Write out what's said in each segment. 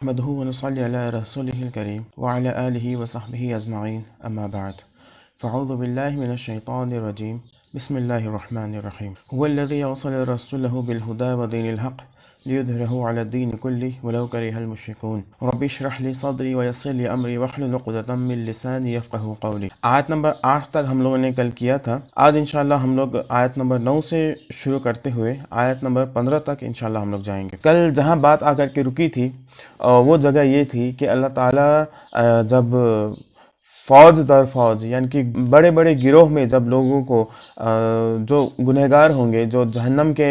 نحمده ونصلي على رسوله الكريم وعلى آله وصحبه أجمعين أما بعد فأعوذ بالله من الشيطان الرجيم بسم الله الرحمن الرحيم هو الذي أرسل رسوله بالهدى ودين الحق ليظهره على الدين كله ولو كره المشركون رب اشرح لي صدري ويسر لي أمري واحلل عقدة من لساني يفقهوا قولي۔ آیت نمبر 8 تک ہم لوگوں نے کل کیا تھا۔ آج انشاءاللہ ہم لوگ آیت نمبر 9 سے شروع کرتے ہوئے آیت نمبر 15 تک انشاءاللہ ہم لوگ جائیں گے۔ کل جہاں بات آ کر کے رکی تھی وہ جگہ یہ تھی کہ اللہ تعالیٰ جب فوج در فوج یعنی کہ بڑے بڑے گروہ میں جب لوگوں کو جو گنہگار ہوں گے، جو جہنم کے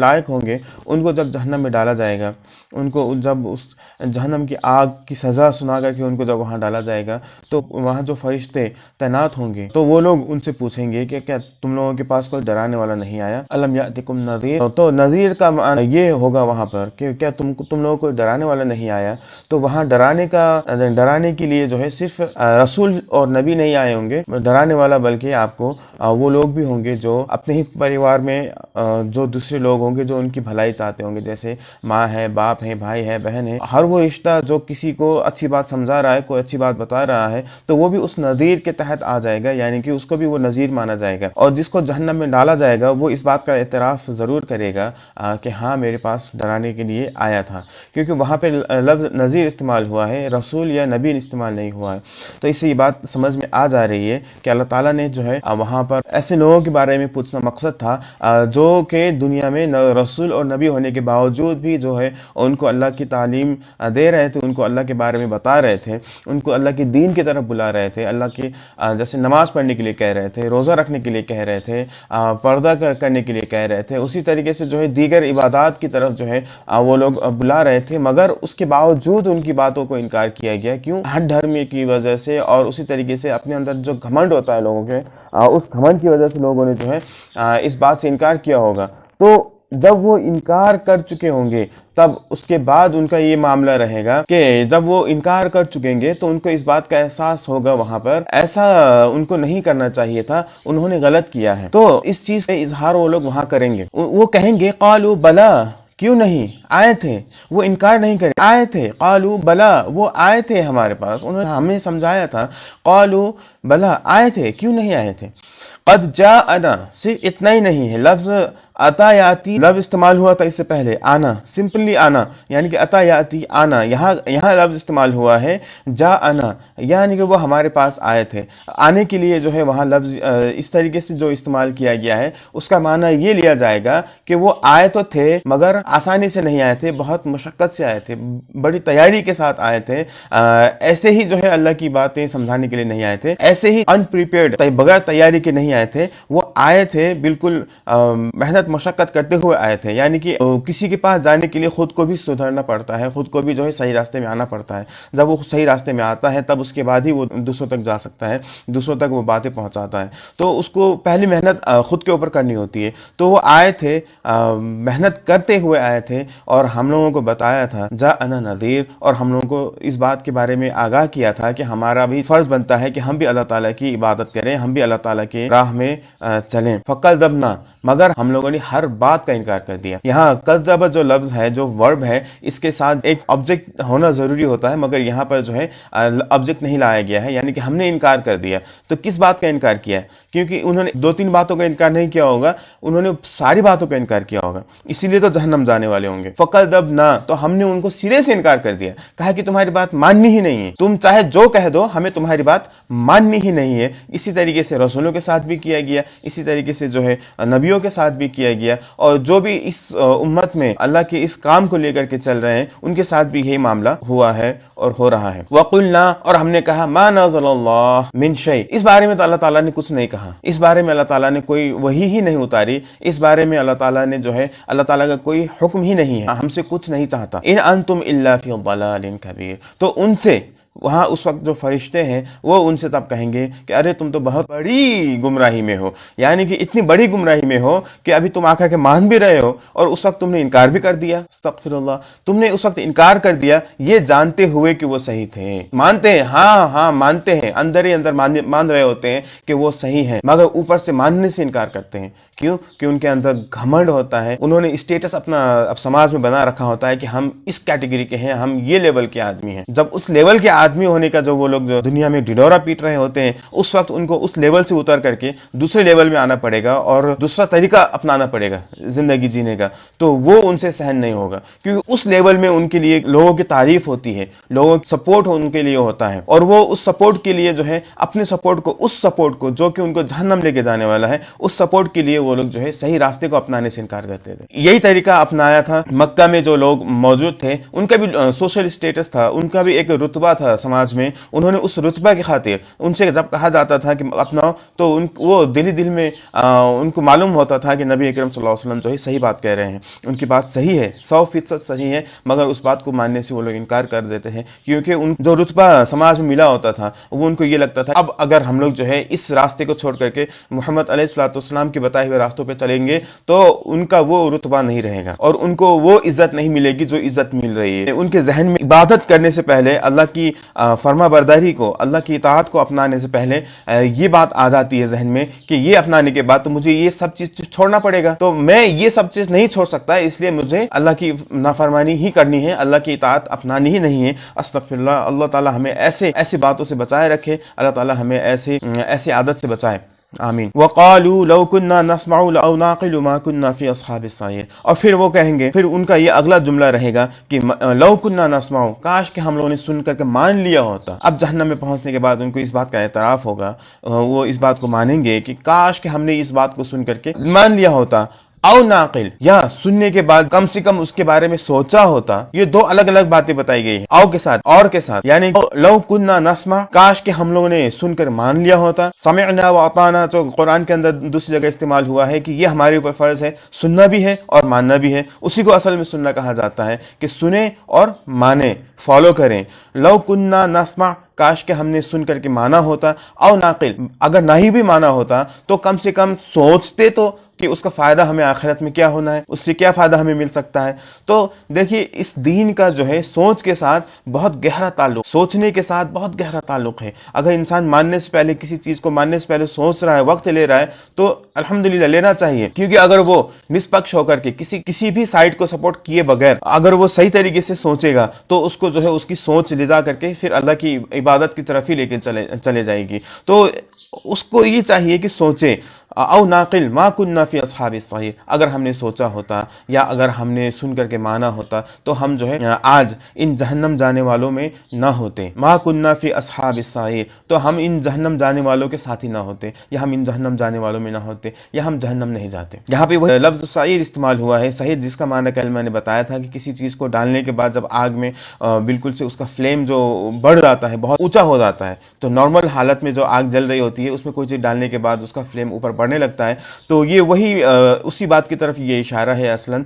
لائق ہوں گے، ان کو جب جہنم میں ڈالا جائے گا، ان کو جب اس جہنم کی آگ کی سزا سنا کر کے ان کو جب وہاں ڈالا جائے گا تو وہاں جو فرشتے تعینات ہوں گے تو وہ لوگ ان سے پوچھیں گے کہ کیا تم لوگوں کے پاس کوئی ڈرانے والا نہیں آیا؟ الم یاتکم نذیر، تو نذیر کا معنی یہ ہوگا وہاں پر کہ کیا تم لوگوں کو ڈرانے والا نہیں آیا؟ تو وہاں ڈرانے کے لیے جو ہے صرف رسول اور نبی نہیں آئے ہوں گے ڈرانے والا، بلکہ آپ کو وہ لوگ بھی ہوں گے جو اپنے ہی پریوار میں جو دوسرے لوگ ہوں گے جو ان کی بھلائی چاہتے ہوں گے، جیسے ماں ہے، باپ ہے، بھائی ہے، بہن ہے، ہر وہ رشتہ جو کسی کو اچھی بات سمجھا رہا ہے، کوئی اچھی بات بتا رہا ہے تو وہ بھی اس نذیر کے تحت آ جائے گا، یعنی کہ اس کو بھی وہ نذیر مانا جائے گا۔ اور جس کو جہنم میں ڈالا جائے گا وہ اس بات کا اعتراف ضرور کرے گا کہ ہاں میرے پاس ڈرانے کے لیے آیا تھا، کیونکہ وہاں پہ لفظ نذیر استعمال ہوا ہے، رسول یا نبی استعمال نہیں ہوا ہے۔ تو اس سے یہ بات سمجھ میں آ جا رہی ہے کہ اللہ تعالیٰ نے جو ہے وہاں پر ایسے لوگوں کے بارے میں پوچھنا مقصد تھا جو کہ دنیا میں رسول اور نبی ہونے کے باوجود بھی جو ہے ان کو اللہ کی تعلیم دے رہے تھے، ان کو اللہ کے بارے میں بتا رہے تھے، ان کو اللہ کے دین کی طرف بلا رہے تھے، اللہ کی جیسے نماز پڑھنے کے لیے کہہ رہے تھے، روزہ رکھنے کے لیے کہہ رہے تھے، پردہ کرنے کے لیے کہہ رہے تھے، اسی طریقے سے جو ہے دیگر عبادات کی طرف جو ہے وہ لوگ بلا رہے تھے، مگر اس کے باوجود ان کی باتوں کو انکار کیا گیا۔ کیوں؟ ہٹ دھرم کی وجہ سے، اور اسی طریقے سے اپنے اندر جو گھمنڈ ہوتا ہے لوگوں کے، اس گھمنڈ کی وجہ سے لوگوں نے جو ہے اس بات سے انکار کیا ہوگا۔ تو جب وہ انکار کر چکے ہوں گے تب اس کے بعد ان کا یہ معاملہ رہے گا کہ جب وہ انکار کر چکیں گے تو ان کو اس بات کا احساس ہوگا وہاں پر ایسا ان کو نہیں کرنا چاہیے تھا، انہوں نے غلط کیا ہے۔ تو اس چیز کا اظہار وہ لوگ وہاں کریں گے، وہ کہیں گے قالوا بلا، کیوں نہیں آئے تھے، وہ انکار نہیں کریں، آئے تھے، قالوا بلا، وہ آئے تھے ہمارے پاس، انہوں نے ہمیں سمجھایا تھا، قالوا بلا، آئے تھے، کیوں نہیں آئے تھے؟ قد جاءنا، صرف اتنا ہی نہیں ہے، لفظ اتا یاتی لفظ استعمال ہوا تھا اس سے پہلے، آنا، سمپلی آنا، یعنی کہ اتا یاتی آنا، یہاں لفظ استعمال ہوا ہے جاءنا، یعنی کہ وہ ہمارے پاس آئے تھے۔ آنے کے لیے جو ہے وہاں لفظ اس طریقے سے جو استعمال کیا گیا ہے اس کا معنی یہ لیا جائے گا کہ وہ آئے تو تھے مگر آسانی سے نہیں آئے تھے، بہت مشقت سے آئے تھے، بڑی تیاری کے ساتھ آئے تھے، ایسے ہی جو ہے اللہ کی باتیں سمجھانے کے لیے نہیں آئے تھے، ایسے ہی انپریپیئرڈ بغیر تیاری کے نہیں آئے تھے، وہ آئے تھے بالکل محنت مشقت کرتے ہوئے آئے تھے، یعنی کہ کسی کے پاس جانے کے لیے خود کو بھی سدھرنا پڑتا ہے، خود کو بھی جو ہے صحیح راستے میں آنا پڑتا ہے، جب وہ صحیح راستے میں آتا ہے تب اس کے بعد ہی وہ دوسروں تک جا سکتا ہے، دوسروں تک وہ باتیں پہنچاتا ہے، تو اس کو پہلی محنت خود کے اوپر کرنی ہوتی ہے۔ تو وہ آئے تھے، محنت کرتے ہوئے آئے تھے، اور ہم لوگوں کو بتایا تھا جاءنا نذیر، اور ہم لوگوں کو اس بات کے بارے میں آگاہ کیا تھا کہ ہمارا بھی فرض بنتا ہے کہ ہم بھی اللہ تعالیٰ کی عبادت کریں، ہم بھی اللہ تعالیٰ کے راہ میں چلیں۔ فَكَذَّبْنَا، مگر ہم لوگوں نے ہر بات کا انکار کر دیا۔ یہاں کذب جو لفظ ہے، جو ورب ہے، اس کے ساتھ ایک آبجیکٹ ہونا ضروری ہوتا ہے، مگر یہاں پر جو ہے آبجیکٹ نہیں لایا گیا ہے، یعنی کہ ہم نے انکار کر دیا۔ تو کس بات کا انکار کیا ہے؟ کیونکہ انہوں نے 2-3 باتوں کا انکار نہیں کیا ہوگا، انہوں نے ساری باتوں کا انکار کیا ہوگا، اسی لیے تو جہنم جانے والے ہوں گے۔ فَكَذَّبْنَا، تو ہم نے ان کو سرے سے انکار کر دیا، کہا کہ تمہاری بات ماننی ہی نہیں ہے، تم چاہے جو کہہ دو، ہمیں تمہاری بات ماننی ہی نہیں ہے۔ اسی طریقے سے رسولوں کے ساتھ بھی کیا گیا، اسی طریقے سے جو ہے نبیوں کے ساتھ بھی کیا گیا، اور جو بھی اس امت میں اللہ کے اس کام کو لے کر کے چل رہے ہیں ان کے ساتھ بھی یہی معاملہ ہوا ہے اور ہو رہا ہے۔ وَقُلْنَا، اور ہم نے کہا مَا نَزَلَ اللَّهُ مِنْ شَيْءٍ، اس بارے میں تو اللہ تعالیٰ نے کچھ نہیں کہا، اس بارے میں اللہ تعالیٰ نے کوئی وحی ہی نہیں اتاری، اس بارے میں اللہ تعالیٰ نے جو ہے اللہ تعالیٰ کا کوئی حکم ہی نہیں ہے، ہم سے کچھ نہیں چاہتا۔ إِنْ أَنْتُمْ إِلَّا فِي ضَلَالٍ كَبِيرٍ، تو ان سے وہاں اس وقت جو فرشتے ہیں وہ ان سے تب کہیں گے کہ ارے تم تو بہت بڑی گمراہی میں ہو، یعنی کہ اتنی بڑی گمراہی میں ہو کہ ابھی تم آ کر کے مان بھی رہے ہو اور اس وقت تم نے انکار بھی کر دیا، استغفر اللہ، تم نے اس وقت انکار کر دیا یہ جانتے ہوئے کہ وہ صحیح تھے۔ مانتے ہیں، ہاں مانتے ہیں، اندر ہی اندر مان رہے ہوتے ہیں کہ وہ صحیح ہیں، مگر اوپر سے ماننے سے انکار کرتے ہیں۔ کیوں؟ کہ ان کے اندر گھمنڈ ہوتا ہے، انہوں نے اسٹیٹس اپنا اب سماج میں بنا رکھا ہوتا ہے کہ ہم اس کیٹیگری کے ہیں، ہم یہ لیول کے آدمی ہیں۔ جب اس لیول کے آدمی ہونے کا جو وہ لوگ جو دنیا میں ڈڈورا پیٹ رہے ہوتے ہیں، اس وقت ان کو اس لیول سے اتر کر کے دوسرے لیول میں آنا پڑے گا اور دوسرا طریقہ اپنانا پڑے گا زندگی جینے کا، تو وہ ان سے سہن نہیں ہوگا، کیونکہ اس لیول میں ان کے لیے لوگوں کی تعریف ہوتی ہے، لوگوں کی سپورٹ ان کے لیے ہوتا ہے، اور وہ اس سپورٹ کے لیے جو ہے اپنے سپورٹ کو، اس سپورٹ کو جو کہ ان کو جہنم لے کے جانے والا ہے، اس سپورٹ کے لیے وہ لوگ جو ہے صحیح راستے کو اپنانے سے انکار کرتے تھے۔ یہی طریقہ اپنایا تھا مکہ میں جو لوگ موجود تھے، ان کا بھی سوشل اسٹیٹس تھا، ان کا بھی ایک رتبہ تھا سماج میں، انہوں نے اس رتبہ کی خاطر ان سے جب کہا جاتا تھا کہ اپناؤ، تو وہ دل میں ان کو معلوم ہوتا تھا کہ نبی اکرم صلی اللہ علیہ وسلم جو ہے صحیح بات کہہ رہے ہیں، ان کی بات صحیح ہے، 100% صحیح ہے، مگر اس بات کو ماننے سے وہ لوگ انکار کر دیتے ہیں، کیونکہ ان جو رتبہ سماج میں ملا ہوتا تھا وہ ان کو یہ لگتا تھا اب اگر ہم لوگ جو ہے اس راستے کو چھوڑ کر کے محمد علیہ الصلوۃ والسلام کے بتائے ہوئے راستوں پہ چلیں گے تو ان کا وہ رتبہ نہیں رہے گا اور ان کو وہ عزت نہیں ملے گی جو عزت مل رہی ہے۔ ان کے ذہن میں عبادت کرنے سے پہلے، اللہ کی فرما برداری کو، اللہ کی اطاعت کو اپنانے سے پہلے یہ بات آ جاتی ہے ذہن میں کہ یہ اپنانے کے بعد تو مجھے یہ سب چیز چھوڑنا پڑے گا، تو میں یہ سب چیز نہیں چھوڑ سکتا، اس لیے مجھے اللہ کی نافرمانی ہی کرنی ہے، اللہ کی اطاعت اپنانی ہی نہیں ہے۔ استغفر اللہ، اللہ تعالی ہمیں ایسی باتوں سے بچائے رکھے، اللہ تعالی ہمیں ایسی عادت سے بچائے، آمین۔ وَقَالُوا لَوْ كُنَّا نَسْمَعُ أَوْ نَعْقِلُ مَا كُنَّا فِي أَصْحَابِ السَّعِيرِ، اور پھر وہ کہیں گے، پھر ان کا یہ اگلا جملہ رہے گا کہ لَوْ كُنَّا نَسْمَعُ، کاش کہ ہم لوگوں نے سن کر کے مان لیا ہوتا۔ اب جہنم میں پہنچنے کے بعد ان کو اس بات کا اعتراف ہوگا، وہ اس بات کو مانیں گے کہ کاش کہ ہم نے اس بات کو سن کر کے مان لیا ہوتا، او ناقل، یا سننے کے بعد کم سے کم اس کے بارے میں سوچا ہوتا۔ یہ دو الگ الگ باتیں بتائی گئی ہیں، او کے ساتھ اور کے ساتھ، یعنی لو کننا نسمع، کاش کہ ہم لوگوں نے سن کر مان لیا ہوتا، سمعنا واطعنا جو قرآن کے اندر دوسری جگہ استعمال ہوا ہے کہ یہ ہمارے اوپر فرض ہے، سننا بھی ہے اور ماننا بھی ہے، اسی کو اصل میں سننا کہا جاتا ہے کہ سنیں اور مانیں، فالو کریں۔ لو کننا نسمع، کاش کہ ہم نے سن کر کے مانا ہوتا، او ناقل، اگر نہیں بھی مانا ہوتا تو کم سے کم سوچتے تو کہ اس کا فائدہ ہمیں آخرت میں کیا ہونا ہے، اس سے کیا فائدہ ہمیں مل سکتا ہے۔ تو دیکھیے اس دین کا جو ہے سوچ کے ساتھ بہت گہرا تعلق، سوچنے کے ساتھ بہت گہرا تعلق ہے۔ اگر انسان ماننے سے پہلے، کسی چیز کو ماننے سے پہلے سوچ رہا ہے، وقت لے رہا ہے، تو الحمدللہ لینا چاہیے، کیونکہ اگر وہ نسپکش ہو کر کے کسی بھی سائٹ کو سپورٹ کیے بغیر اگر وہ صحیح طریقے سے سوچے گا تو اس کو جو ہے اس کی سوچ لے جا کر کے پھر اللہ کی عبادت کی طرف ہی لے کے چلے جائے گی۔ تو اس کو یہ چاہیے کہ سوچے، او ناقل ما کننا فی اصحاب السعیر، اگر ہم نے سوچا ہوتا یا اگر ہم نے سن کر کے مانا ہوتا تو ہم جو ہے آج ان جہنم جانے والوں میں نہ ہوتے، ما کننا فی اصحاب السعیر، تو ہم ان جہنم جانے والوں کے ساتھی نہ ہوتے، یا ہم ان جہنم جانے والوں میں نہ ہوتے، یا ہم جہنم نہیں جاتے۔ یہاں پہ وہ لفظ سعیر استعمال ہوا ہے، سعیر جس کا معنی کل میں نے بتایا تھا کہ کسی چیز کو ڈالنے کے بعد جب آگ میں بالکل سے اس کا فلیم جو بڑھ جاتا ہے، بہت اونچا ہو جاتا ہے، تو نارمل حالت میں جو آگ جل رہی ہوتی ہے اس میں کوئی چیز ڈالنے کے بعد اس کا فلیم اوپر بڑھنے لگتا ہے، تو یہ وہی اسی بات کی طرف یہ اشارہ ہے اصلاً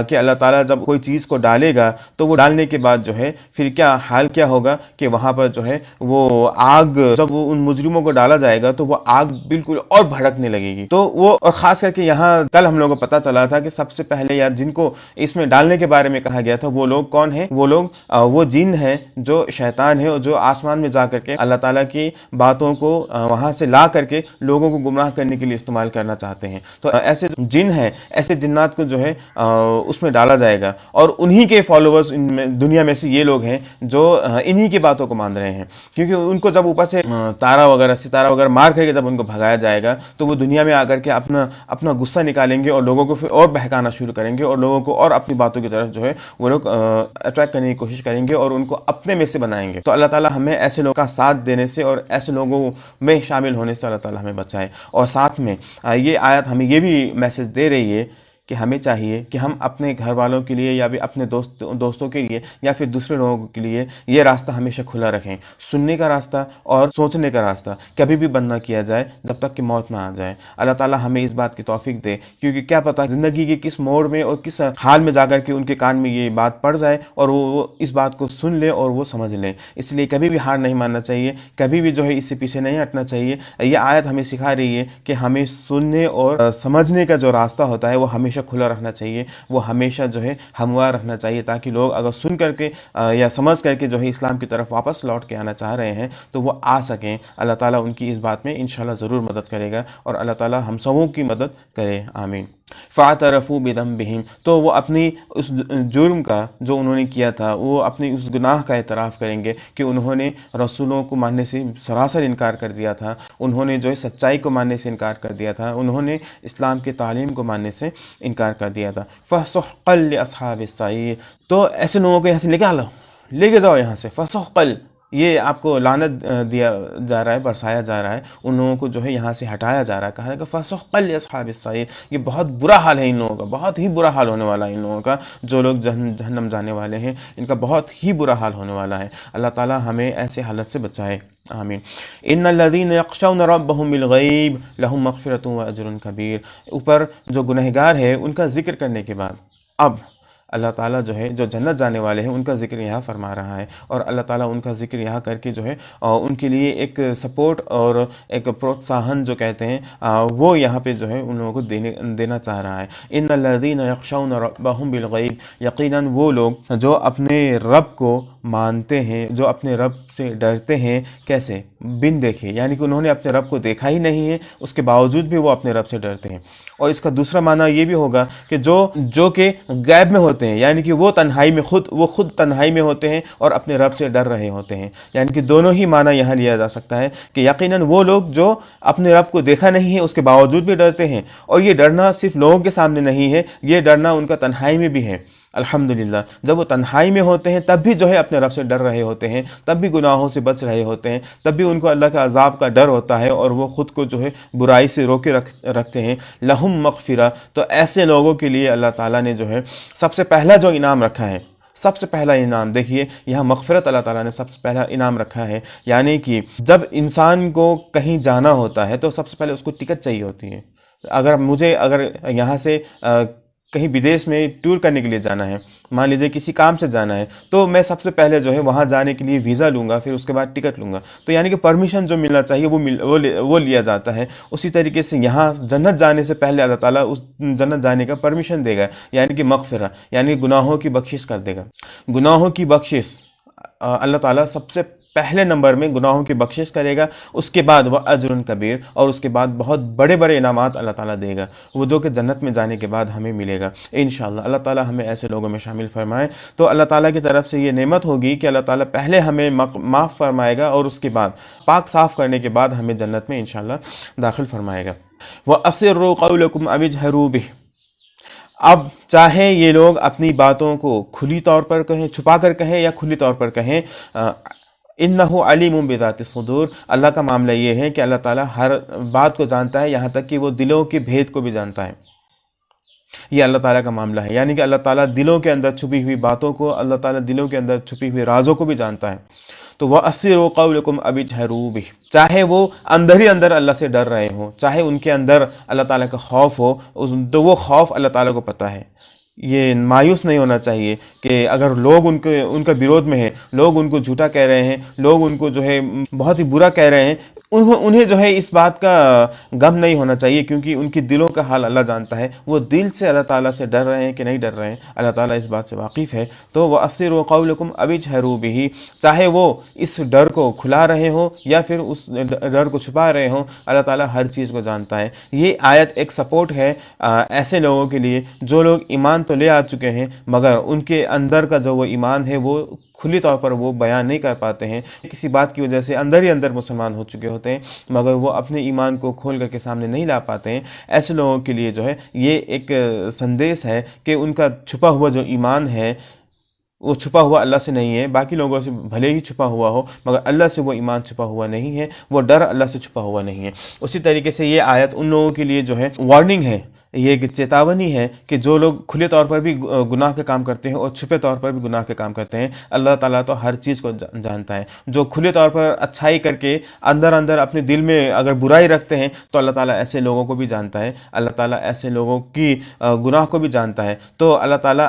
کہ اللہ تعالیٰ جب کوئی چیز کو ڈالے گا تو وہ ڈالنے کے بعد جو ہے پھر کیا حال کیا ہوگا کہ وہاں پر جو ہے وہ آگ، جب وہ ان مجرموں کو ڈالا جائے گا تو وہ آگ بالکل اور بھڑکنے لگے گی۔ تو وہ، اور خاص کر کے یہاں کل ہم لوگوں کو پتہ چلا تھا کہ سب سے پہلے یا جن کو اس میں ڈالنے کے بارے میں کہا گیا تھا وہ لوگ کون ہیں؟ وہ لوگ وہ جن ہیں جو شیطان ہے اور جو آسمان میں جا کر کے اللہ تعالیٰ کی باتوں کو وہاں سے لا کر کے لوگوں کو گمراہ کرنے کے لیے استعمال کرنا چاہتے ہیں۔ تو ایسے جن ہیں، ایسے جنات کو جو ہے اس میں ڈالا جائے گا، اور انہی کے فالوورز دنیا میں سے یہ لوگ ہیں جو انہی کی باتوں کو مان رہے ہیں، کیونکہ ان کو جب اوپر سے تارا وغیرہ ستارہ وغیرہ مار کر کے جب ان کو بھگایا جائے گا تو وہ دنیا میں آ کر کے اپنا غصہ نکالیں گے اور لوگوں کو پھر اور بہکانا شروع کریں گے اور لوگوں کو اور اپنی باتوں کی طرف جو ہے وہ لوگ اٹریکٹ کرنے کی کوشش کریں گے اور ان کو اپنے میں سے بنائیں گے۔ تو اللہ تعالیٰ ہمیں ایسے لوگوں کا ساتھ دینے سے اور ایسے لوگوں میں شامل ہونے سے اللہ تعالیٰ ہمیں بچائے۔ اور ساتھ میں یہ آیت ہمیں یہ بھی میسج دے رہی ہے کہ ہمیں چاہیے کہ ہم اپنے گھر والوں کے لیے یا بھی اپنے دوستوں کے لیے یا پھر دوسرے لوگوں کے لیے یہ راستہ ہمیشہ کھلا رکھیں. سننے کا راستہ اور سوچنے کا راستہ کبھی بھی بند نہ کیا جائے جب تک کہ موت نہ آ جائے. اللہ تعالیٰ ہمیں اس بات کی توفیق دے، کیونکہ کیا پتہ زندگی کے کس موڑ میں اور کس حال میں جا کر کے ان کے کان میں یہ بات پڑ جائے اور وہ اس بات کو سن لے اور وہ سمجھ لیں. اس لیے کبھی بھی ہار نہیں ماننا چاہیے، کبھی بھی اس سے پیچھے نہیں ہٹنا چاہیے. یہ آیت ہمیں سکھا رہی ہے کہ ہمیں سننے اور سمجھنے کا جو راستہ ہوتا ہے وہ ہمیشہ کھلا رکھنا چاہیے، وہ ہمیشہ ہموار رکھنا چاہیے، تاکہ لوگ اگر سن کر کے یا سمجھ کر کے اسلام کی طرف واپس لوٹ کے آنا چاہ رہے ہیں تو وہ آ سکیں. اللہ تعالیٰ ان کی اس بات میں انشاءاللہ ضرور مدد کرے گا، اور اللہ تعالیٰ ہم سبوں کی مدد کرے، آمین. فاعترفوا بذنبہم، تو وہ اپنی اس جرم کا جو انہوں نے کیا تھا، وہ اپنی اس گناہ کا اعتراف کریں گے کہ انہوں نے رسولوں کو ماننے سے سراسر انکار کر دیا تھا، انہوں نے سچائی کو ماننے سے انکار کر دیا تھا، انہوں نے اسلام کے تعلیم کو ماننے سے انکار کر دیا تھا. فسحقا لاصحاب السعیر، تو ایسے لوگوں کو یہاں سے نکالو، لے کے جاؤ یہاں سے. فسحقا، یہ آپ کو لعنت دیا جا رہا ہے، برسایا جا رہا ہے، ان لوگوں کو یہاں سے ہٹایا جا رہا ہے. کہا کہ فسحقا لاصحاب السعیر، یہ بہت برا حال ہے ان لوگوں کا، بہت ہی برا حال ہونے والا ہے ان لوگوں کا، جو لوگ جہنم جانے والے ہیں ان کا بہت ہی برا حال ہونے والا ہے. اللہ تعالی ہمیں ایسے حالت سے بچائے، آمین. ان الذين يخشون ربهم بالغیب لهم مغفرۃ واجر کبیر. اوپر جو گنہگار ہے ان کا ذکر کرنے کے بعد اب اللہ تعالیٰ جو جنت جانے والے ہیں ان کا ذکر یہاں فرما رہا ہے، اور اللہ تعالیٰ ان کا ذکر یہاں کر کے ان کے لیے ایک سپورٹ اور ایک پروتساہن جو کہتے ہیں وہ یہاں پہ ان لوگوں کو دینا چاہ رہا ہے. ان الذین یخشون ربهم بالغیب، یقیناً وہ لوگ جو اپنے رب کو مانتے ہیں، جو اپنے رب سے ڈرتے ہیں. کیسے؟ بن دیکھے، یعنی کہ انہوں نے اپنے رب کو دیکھا ہی نہیں ہے، اس کے باوجود بھی وہ اپنے رب سے ڈرتے ہیں. اور اس کا دوسرا معنی یہ بھی ہوگا کہ جو کہ غیب میں ہوتے ہیں، یعنی کہ وہ خود تنہائی میں ہوتے ہیں اور اپنے رب سے ڈر رہے ہوتے ہیں. یعنی کہ دونوں ہی معنی یہاں لیا جا سکتا ہے کہ یقیناً وہ لوگ جو اپنے رب کو دیکھا نہیں ہے اس کے باوجود بھی ڈرتے ہیں، اور یہ ڈرنا صرف لوگوں کے سامنے نہیں ہے، یہ ڈرنا ان کا تنہائی میں بھی ہے. الحمدللہ جب وہ تنہائی میں ہوتے ہیں تب بھی اپنے رب سے ڈر رہے ہوتے ہیں، تب بھی گناہوں سے بچ رہے ہوتے ہیں، تب بھی ان کو اللہ کے عذاب کا ڈر ہوتا ہے، اور وہ خود کو برائی سے روکے رکھتے ہیں. لہم مغفرہ، تو ایسے لوگوں کے لیے اللہ تعالیٰ نے سب سے پہلا جو انعام رکھا ہے، سب سے پہلا انعام دیکھیے یہاں مغفرت اللہ تعالیٰ نے سب سے پہلا انعام رکھا ہے. یعنی کہ جب انسان کو کہیں جانا ہوتا ہے تو سب سے پہلے اس کو ٹکٹ چاہیے ہوتی ہے. اگر یہاں سے کہیں بدیش میں ٹور کرنے کے لیے جانا ہے، مان لیجیے کسی کام سے جانا ہے، تو میں سب سے پہلے وہاں جانے کے لیے ویزا لوں گا، پھر اس کے بعد ٹکٹ لوں گا. تو یعنی کہ پرمیشن جو ملنا چاہیے وہ لیا جاتا ہے. اسی طریقے سے یہاں جنت جانے سے پہلے اللہ تعالیٰ اس جنت جانے کا پرمیشن دے گا، یعنی کہ مغفرہ، یعنی گناہوں کی بخشش کر دے گا. گناہوں کی بخشش اللہ تعالیٰ سب سے پہلے نمبر میں گناہوں کی بخشش کرے گا. اس کے بعد وہ اجر کبیر، اور اس کے بعد بہت بڑے بڑے انعامات اللہ تعالیٰ دے گا، وہ جو کہ جنت میں جانے کے بعد ہمیں ملے گا انشاءاللہ. اللہ تعالیٰ ہمیں ایسے لوگوں میں شامل فرمائے. تو اللہ تعالیٰ کی طرف سے یہ نعمت ہوگی کہ اللہ تعالیٰ پہلے ہمیں معاف فرمائے گا، اور اس کے بعد پاک صاف کرنے کے بعد ہمیں جنت میں انشاءاللہ داخل فرمائے گا. وَأَسِرُّوا قَوْلَكُمْ أَوِ اجْهَرُوا بِهِ، اب چاہے یہ لوگ اپنی باتوں کو کھلی طور پر کہیں، چھپا کر کہیں یا کھلی طور پر کہیں، انہو علیم بذات الصدور، اللہ کا معاملہ یہ ہے کہ اللہ تعالیٰ ہر بات کو جانتا ہے، یہاں تک کہ وہ دلوں کے بھید کو بھی جانتا ہے. یہ اللہ تعالیٰ کا معاملہ ہے، یعنی کہ اللہ تعالیٰ دلوں کے اندر چھپی ہوئی باتوں کو، اللہ تعالیٰ دلوں کے اندر چھپی ہوئی رازوں کو بھی جانتا ہے. تو وَأَسِرُّوا قَوْلَكُمْ أَوِ اجْهَرُوا بِهِ، چاہے وہ اندر ہی اندر اللہ سے ڈر رہے ہوں، چاہے ان کے اندر اللہ تعالیٰ کا خوف ہو، تو وہ خوف اللہ تعالیٰ کو پتہ ہے. یہ مایوس نہیں ہونا چاہیے کہ اگر لوگ ان کا بیروت میں ہیں، لوگ ان کو جھوٹا کہہ رہے ہیں، لوگ ان کو بہت ہی برا کہہ رہے ہیں، انہیں اس بات کا غم نہیں ہونا چاہیے، کیونکہ ان کی دلوں کا حال اللہ جانتا ہے. وہ دل سے اللہ تعالیٰ سے ڈر رہے ہیں کہ نہیں ڈر رہے ہیں، اللہ تعالیٰ اس بات سے واقف ہے. تو وَأَسِرُّوا قَوْلَكُمْ أَوِ اجْهَرُوا بِهِ، چاہے وہ اس ڈر کو کھلا رہے ہوں یا پھر اس ڈر کو چھپا رہے ہوں، اللہ تعالیٰ ہر چیز کو جانتا ہے. یہ آیت ایک سپورٹ ہے ایسے لوگوں کے لیے جو لوگ ایمان تو لے آ چکے ہیں، مگر ان کے اندر کا جو وہ ایمان ہے وہ کھلی طور پر وہ بیان نہیں کر پاتے ہیں. کسی بات کی وجہ سے اندر ہی اندر مسلمان ہو چکے ہوتے ہیں، مگر وہ اپنے ایمان کو کھول کر کے سامنے نہیں لا پاتے ہیں. ایسے لوگوں کے لیے یہ ایک سندیش ہے کہ ان کا چھپا ہوا جو ایمان ہے وہ چھپا ہوا اللہ سے نہیں ہے. باقی لوگوں سے بھلے ہی چھپا ہوا ہو، مگر اللہ سے وہ ایمان چھپا ہوا نہیں ہے، وہ ڈر اللہ سے چھپا ہوا نہیں ہے. اسی طریقے سے یہ آیت ان لوگوں کے لیے وارننگ ہے یہ ایک چیتاونی ہے کہ جو لوگ کھلے طور پر بھی گناہ کے کام کرتے ہیں اور چھپے طور پر بھی گناہ کے کام کرتے ہیں، اللہ تعالیٰ تو ہر چیز کو جانتا ہے۔ جو کھلے طور پر اچھائی کر کے اندر اندر اپنے دل میں اگر برائی رکھتے ہیں تو اللہ تعالیٰ ایسے لوگوں کو بھی جانتا ہے، اللہ تعالیٰ ایسے لوگوں کی گناہ کو بھی جانتا ہے۔ تو اللہ تعالیٰ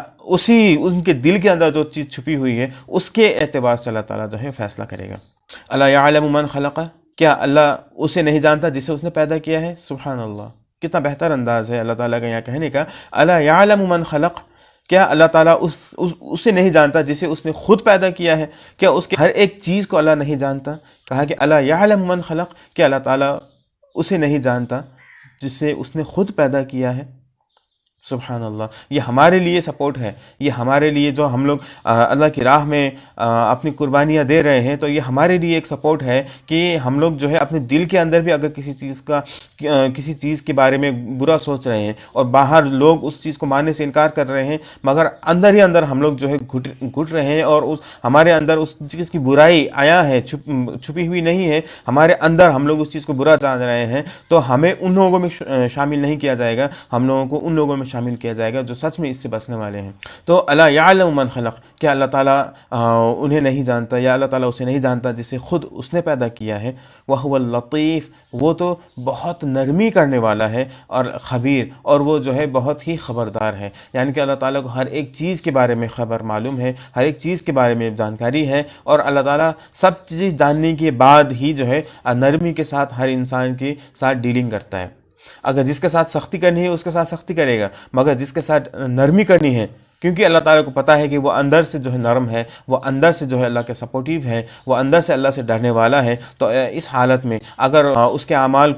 ان کے دل کے اندر جو چیز چھپی ہوئی ہے اس کے اعتبار سے اللہ تعالیٰ جو ہے فیصلہ کرے گا۔ الا یعلم من خلق، کیا اللہ اسے نہیں جانتا جسے اس نے پیدا کیا ہے؟ سبحان اللہ، کتنا بہتر انداز ہے اللہ تعالیٰ کا یہاں کہنے کا، الا یعلم من خلق، کیا اللہ تعالیٰ اسے نہیں جانتا جسے اس نے خود پیدا کیا ہے؟ کیا اس کے ہر ایک چیز کو اللہ نہیں جانتا؟ کہا کہ الا یعلم من خلق، کیا اللہ تعالیٰ اسے نہیں جانتا جسے اس نے خود پیدا کیا ہے؟ سبحان اللہ، یہ ہمارے لیے سپورٹ ہے، یہ ہمارے لیے جو ہم لوگ اللہ کی راہ میں اپنی قربانیاں دے رہے ہیں، تو یہ ہمارے لیے ایک سپورٹ ہے کہ ہم لوگ جو ہے اپنے دل کے اندر بھی اگر کسی چیز کے بارے میں برا سوچ رہے ہیں اور باہر لوگ اس چیز کو ماننے سے انکار کر رہے ہیں، مگر اندر ہی اندر ہم لوگ جو ہے گھٹ رہے ہیں اور ہمارے اندر اس چیز کی برائی آیا ہے، چھپی ہوئی نہیں ہے، ہمارے اندر ہم لوگ اس چیز کو برا جان رہے ہیں، تو ہمیں ان لوگوں میں شامل نہیں کیا جائے گا، ہم لوگوں کو ان لوگوں میں شامل کیا جائے گا جو سچ میں اس سے بچنے والے ہیں۔ تو الا یعلم من خلق، کیا اللہ تعالیٰ انہیں نہیں جانتا، یا اللہ تعالیٰ اسے نہیں جانتا جسے خود اس نے پیدا کیا ہے؟ وہو اللطیف، وہ تو بہت نرمی کرنے والا ہے، اور خبیر، اور وہ جو ہے بہت ہی خبردار ہے، یعنی کہ اللہ تعالیٰ کو ہر ایک چیز کے بارے میں خبر معلوم ہے، ہر ایک چیز کے بارے میں جانکاری ہے، اور اللہ تعالیٰ سب چیز جاننے کے بعد ہی جو ہے نرمی کے ساتھ ہر انسان کے ساتھ ڈیلنگ کرتا ہے۔ اگر جس کے ساتھ سختی کرنی ہے اس کے ساتھ سختی کرے گا، مگر جس کے ساتھ نرمی کرنی ہے، کیونکہ اللہ تعالیٰ کو پتا ہے کہ وہ اندر سے جو ہے نرم ہے، وہ اندر سے جو ہے اللہ کے سپورٹیو ہے، وہ اندر سے اللہ سے ڈرنے والا ہے، تو اس حالت میں اگر اس کے اعمال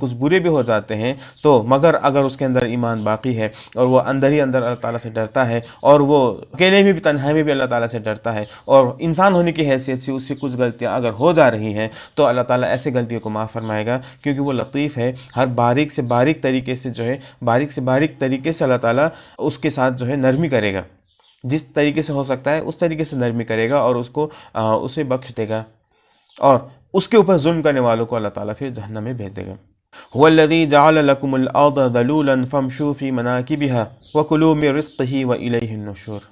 کچھ برے بھی ہو جاتے ہیں، تو مگر اگر اس کے اندر ایمان باقی ہے اور وہ اندر ہی اندر اللہ تعالیٰ سے ڈرتا ہے، اور وہ اکیلے میں بھی تنہائی میں بھی اللہ تعالیٰ سے ڈرتا ہے، اور انسان ہونے کی حیثیت سے اس سے کچھ غلطیاں اگر ہو جا رہی ہیں، تو اللہ تعالیٰ ایسے غلطیوں کو معاف فرمائے گا، کیونکہ وہ لطیف ہے، ہر باریک سے باریک طریقے سے اللہ تعالیٰ اس کے ساتھ جو ہے نرمی کرے گا، جس طریقے سے ہو سکتا ہے اس طریقے سے نرمی کرے گا، اور اسے بخش دے گا، اور اس کے اوپر ظلم کرنے والوں کو اللہ تعالیٰ پھر جہنم میں بھیج دے گا۔ هو الذي جعل لكم الارض ذلولا فامشوا في مناكبها وكلوا من رزقه واليه النشور۔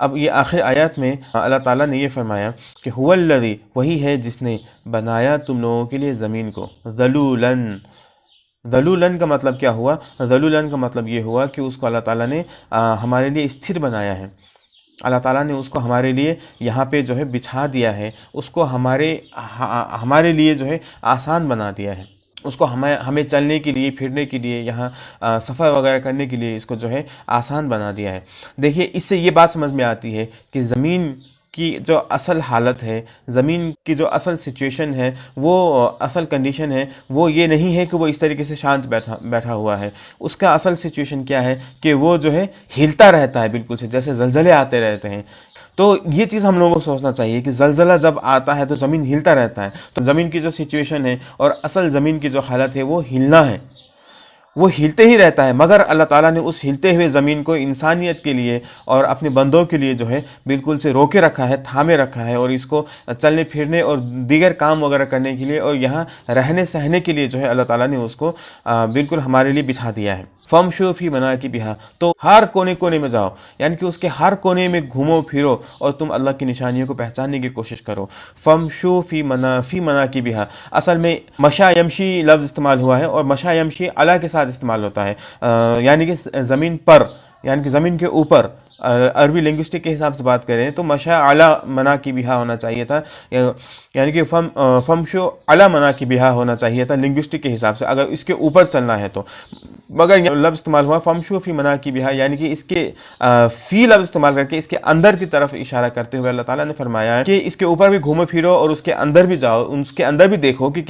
اب یہ آخر آیات میں اللہ تعالیٰ نے یہ فرمایا کہ هو الذي، وہی ہے جس نے بنایا تم لوگوں کے لیے زمین کو ذلولاً۔ ذلولن کا مطلب کیا ہوا؟ ذلولن کا مطلب یہ ہوا کہ اس کو اللہ تعالیٰ نے ہمارے لیے استھر بنایا ہے، اللہ تعالیٰ نے اس کو ہمارے لیے یہاں پہ جو ہے بچھا دیا ہے، اس کو ہمارے لیے جو ہے آسان بنا دیا ہے، اس کو ہمیں چلنے کے لیے، پھرنے کے لیے، یہاں سفر وغیرہ کرنے کے لیے اس کو جو ہے آسان بنا دیا ہے۔ دیکھیے، اس سے یہ بات سمجھ میں آتی ہے کہ زمین کی جو اصل حالت ہے، زمین کی جو اصل سچویشن ہے، وہ اصل کنڈیشن ہے، وہ یہ نہیں ہے کہ وہ اس طریقے سے شانت بیٹھا ہوا ہے۔ اس کا اصل سچویشن کیا ہے کہ وہ جو ہے ہلتا رہتا ہے، بالکل سے جیسے زلزلے آتے رہتے ہیں۔ تو یہ چیز ہم لوگوں کو سوچنا چاہیے کہ زلزلہ جب آتا ہے تو زمین ہلتا رہتا ہے، تو زمین کی جو سچویشن ہے اور اصل زمین کی جو حالت ہے وہ ہلنا ہے، وہ ہلتے ہی رہتا ہے، مگر اللہ تعالیٰ نے اس ہلتے ہوئے زمین کو انسانیت کے لیے اور اپنے بندوں کے لیے جو ہے بالکل سے روکے رکھا ہے، تھامے رکھا ہے، اور اس کو چلنے پھرنے اور دیگر کام وغیرہ کرنے کے لیے اور یہاں رہنے سہنے کے لیے جو ہے اللہ تعالیٰ نے اس کو بالکل ہمارے لیے بچھا دیا ہے۔ فَامْشُوا فِي مَنَاكِبِهَا، تو ہر کونے کونے میں جاؤ، یعنی کہ اس کے ہر کونے میں گھومو پھرو اور تم اللہ کی نشانیوں کو پہچاننے کی کوشش کرو۔ فَامْشُوا فِي مَنَاكِبِهَا، اصل میں مشا یمشی لفظ استعمال ہوا ہے، اور مشا یمشی علی کے ساتھ استعمال ہوتا ہے، یعنی کہ زمین پر، یعنی کہ زمین کے اوپر۔ عربی لنگوسٹک کے حساب سے بات کریں تو مشا علی مناکبہا ہونا چاہیے تھا، یعنی کہ فمشو علی مناکبہا ہونا چاہیے تھا لنگوسٹک کے حساب سے، اگر اس کے اوپر چلنا ہے تو، مگر یہ لفظ استعمال ہوا فمشو فی مناکبہا، یعنی کہ اس کے فی لفظ استعمال کر کے اس کے اندر کی طرف اشارہ کرتے ہوئے اللہ تعالیٰ نے فرمایا ہے کہ اس کے اوپر بھی گھومو پھرو اور اس کے اندر بھی جاؤ، اس کے اندر بھی دیکھو کہ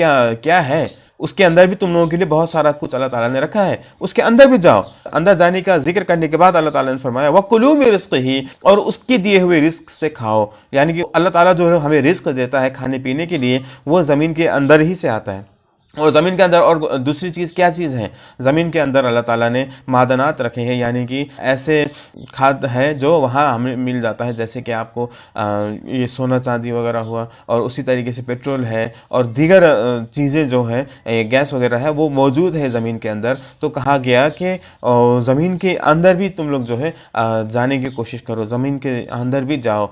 کیا ہے، اس کے اندر بھی تم لوگوں کے لیے بہت سارا کچھ اللہ تعالیٰ نے رکھا ہے، اس کے اندر بھی جاؤ۔ اندر جانے کا ذکر کرنے کے بعد اللہ تعالیٰ نے فرمایا وَكُلُوا مِن رِزْقِهِ، اور اس کے دیے ہوئے رزق سے کھاؤ، یعنی کہ اللہ تعالیٰ جو ہمیں رزق دیتا ہے کھانے پینے کے لیے وہ زمین کے اندر ہی سے آتا ہے، اور زمین کے اندر اور دوسری چیز کیا چیز ہے؟ زمین کے اندر اللہ تعالیٰ نے معدنات رکھے ہیں، یعنی کہ ایسے کھاد ہے جو وہاں ہمیں مل جاتا ہے، جیسے کہ آپ کو یہ سونا چاندی وغیرہ ہوا، اور اسی طریقے سے پیٹرول ہے اور دیگر چیزیں جو ہے گیس وغیرہ ہے وہ موجود ہے زمین کے اندر۔ تو کہا گیا کہ زمین کے اندر بھی تم لوگ جو ہے جانے کی کوشش کرو، زمین کے اندر بھی جاؤ،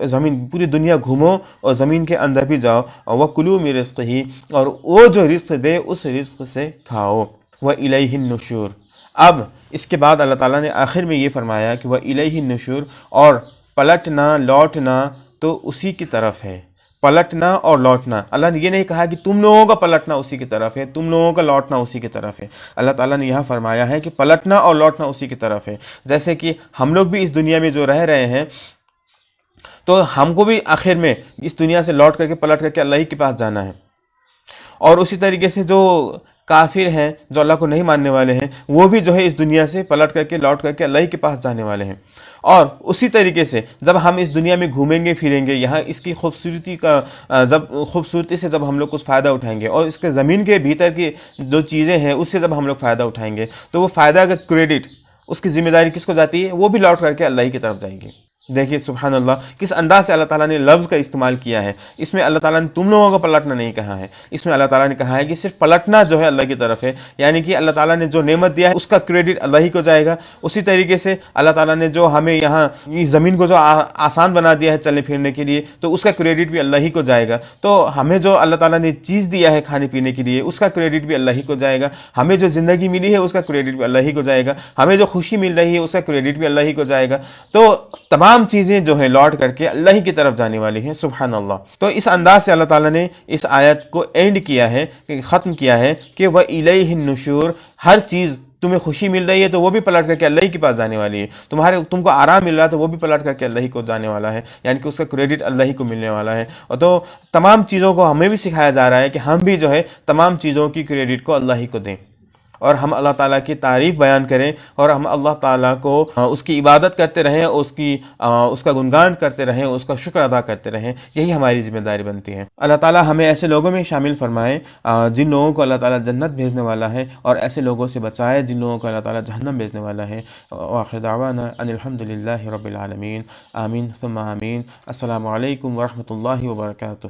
زمین پوری دنیا گھومو اور زمین کے اندر بھی جاؤ، وَكُلُوا مِن رِزْقِهِ، اور وہ جو رزق دے اس رزق سے کھاؤ، وَإِلَيْهِ النُّشُورُ۔ اب اس کے بعد اللہ تعالیٰ نے آخر میں یہ فرمایا کہ وَإِلَيْهِ النُّشُورُ، اور پلٹنا لوٹنا تو اسی کی طرف ہے، پلٹنا اور لوٹنا۔ اللہ نے یہ نہیں کہا کہ تم لوگوں کا پلٹنا اسی کی طرف ہے، تم لوگوں کا لوٹنا اسی کی طرف ہے۔ اللہ تعالیٰ نے یہاں فرمایا ہے کہ پلٹنا اور لوٹنا اسی کی طرف ہے۔ جیسے کہ ہم لوگ بھی اس دنیا میں جو رہ رہے ہیں، تو ہم کو بھی آخر میں اس دنیا سے لوٹ کر کے پلٹ کر کے اللہ ہی کے پاس جانا ہے، اور اسی طریقے سے جو کافر ہیں، جو اللہ کو نہیں ماننے والے ہیں، وہ بھی جو ہے اس دنیا سے پلٹ کر کے لوٹ کر کے اللہ ہی کے پاس جانے والے ہیں۔ اور اسی طریقے سے جب ہم اس دنیا میں گھومیں گے پھریں گے، یہاں اس کی خوبصورتی سے جب ہم لوگ کچھ فائدہ اٹھائیں گے، اور اس کے زمین کے بھیتر کی جو چیزیں ہیں اس سے جب ہم لوگ فائدہ اٹھائیں گے، تو وہ فائدہ کا کریڈٹ، اس کی ذمہ داری کس کو جاتی ہے؟ وہ بھی لوٹ کر کے اللہ ہی کی طرف جائے گی۔ دیکھیے سبحان اللہ، کس انداز سے اللہ تعالیٰ نے لفظ کا استعمال کیا ہے۔ اس میں اللہ تعالیٰ نے تم لوگوں کو پلٹنا نہیں کہا ہے، اس میں اللہ تعالیٰ نے کہا ہے کہ صرف پلٹنا جو ہے اللہ کی طرف ہے، یعنی کہ اللہ تعالیٰ نے جو نعمت دیا ہے اس کا کریڈٹ اللہ ہی کو جائے گا۔ اسی طریقے سے اللہ تعالیٰ نے جو ہمیں یہاں اس زمین کو جو آسان بنا دیا ہے چلنے پھرنے کے لیے، تو اس کا کریڈٹ بھی اللہ ہی کو جائے گا۔ تو ہمیں جو اللہ تعالیٰ نے چیز دیا ہے کھانے پینے کے لیے، اس کا کریڈٹ بھی اللہ ہی کو جائے گا۔ ہمیں جو زندگی ملی ہے اس کا کریڈٹ بھی اللہ ہی کو جائے گا۔ ہمیں جو خوشی مل رہی ہے اس کا کریڈٹ بھی اللہ ہی کو جائے گا۔ تو تمام چیزیں جو ہے لوٹ کر کے اللہ ہی کی طرف جانے والی ہیں، سبحان اللہ۔ تو اس انداز سے اللہ تعالیٰ نے اس آیت کو اینڈ کیا ہے، کہ ختم کیا ہے کہ وَإِلَيْهِ النُّشُورُ، ہر چیز تمہیں خوشی مل رہی ہے تو وہ بھی پلٹ کر کے اللہ ہی کے پاس جانے والی ہے، تم کو آرام مل رہا ہے تو وہ بھی پلٹ کر کے اللہ ہی کو جانے والا ہے، یعنی کہ اس کا کریڈٹ اللہ ہی کو ملنے والا ہے۔ اور تو تمام چیزوں کو ہمیں بھی سکھایا جا رہا ہے کہ ہم بھی جو ہے تمام چیزوں کی کریڈٹ کو اللہ ہی کو دیں، اور ہم اللہ تعالیٰ کی تعریف بیان کریں، اور ہم اللہ تعالیٰ کو اس کی عبادت کرتے رہیں، اس کا گنگان کرتے رہیں، اس کا شکر ادا کرتے رہیں، یہی ہماری ذمہ داری بنتی ہے۔ اللہ تعالیٰ ہمیں ایسے لوگوں میں شامل فرمائے جن لوگوں کو اللہ تعالیٰ جنت بھیجنے والا ہے، اور ایسے لوگوں سے بچائے جن لوگوں کو اللہ تعالیٰ جہنم بھیجنے والا ہے۔ وآخر دعوانا ان الحمد للہ رب العالمین، آمین ثم آمین۔ السلام علیکم ورحمۃ اللہ وبرکاتہ۔